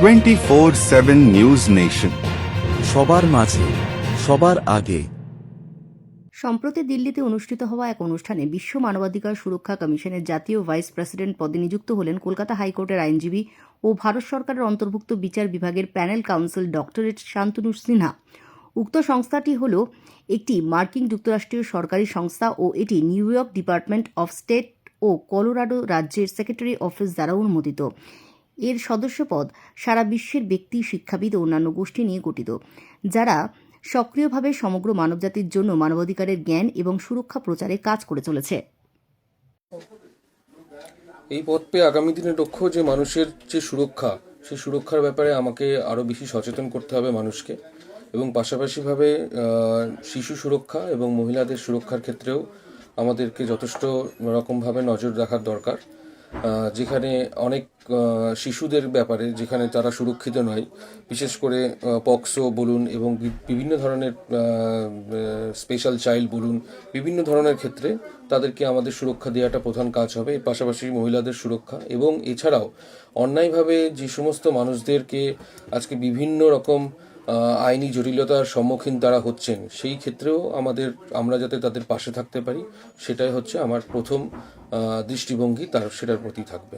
24/7 news nation, সবার মাঝে সবার আগে। সম্প্রতি দিল্লিতে অনুষ্ঠিত হওয়া এক অনুষ্ঠানে বিশ্ব মানবাধিকার সুরক্ষা কমিশনের জাতীয় ভাইস প্রেসিডেন্ট পদে নিযুক্ত হলেন কলকাতা হাইকোর্টের আইনজীবী ও ভারত সরকারের অন্তর্ভুক্ত বিচার বিভাগের panel council doctorate Shantanu Sinha. উক্ত সংস্থাটি হল একটি মার্কিন যুক্তরাষ্ট্রীয় সরকারি সংস্থা ও এটি New York department of state ও কলোরাডো রাজ্যের সেক্রেটারি অফিস দ্বারা অনুমোদিত। এর সদস্যপদ সারা বিশ্বের ব্যক্তি, শিক্ষাবিদ ও অন্যান্য গোষ্ঠী নিয়ে গঠিত, যারা সক্রিয়ভাবে সমগ্র মানবজাতির জন্য মানবাধিকারের জ্ঞান এবং সুরক্ষা প্রচারে কাজ করে চলেছে। এই পদ পেয়ে আগামী দিনের লক্ষ্য যে মানুষের যে সুরক্ষা, সেই সুরক্ষার ব্যাপারে আমাকে আরও বেশি সচেতন করতে হবে মানুষকে, এবং পাশাপাশিভাবে শিশু সুরক্ষা এবং মহিলাদের সুরক্ষার ক্ষেত্রেও আমাদেরকে যথেষ্ট রকমভাবে নজর রাখার দরকার। যেখানে অনেক শিশুদের ব্যাপারে যেখানে তারা সুরক্ষিত নয়, বিশেষ করে পক্সো বলুন এবং বিভিন্ন ধরনের স্পেশাল চাইল্ড বলুন, বিভিন্ন ধরনের ক্ষেত্রে তাদেরকে আমাদের সুরক্ষা দেওয়াটা প্রধান কাজ হবে। এর পাশাপাশি মহিলাদের সুরক্ষা, এবং এছাড়াও অন্যায়ভাবে যে সমস্ত মানুষদেরকে আজকে বিভিন্ন রকম আইনি জটিলতার সম্মুখীন তারা হচ্ছেন, সেই ক্ষেত্রেও আমরা যাতে তাদের পাশে থাকতে পারি, সেটাই হচ্ছে আমার প্রথম দৃষ্টিভঙ্গি, সেটার প্রতি থাকবে।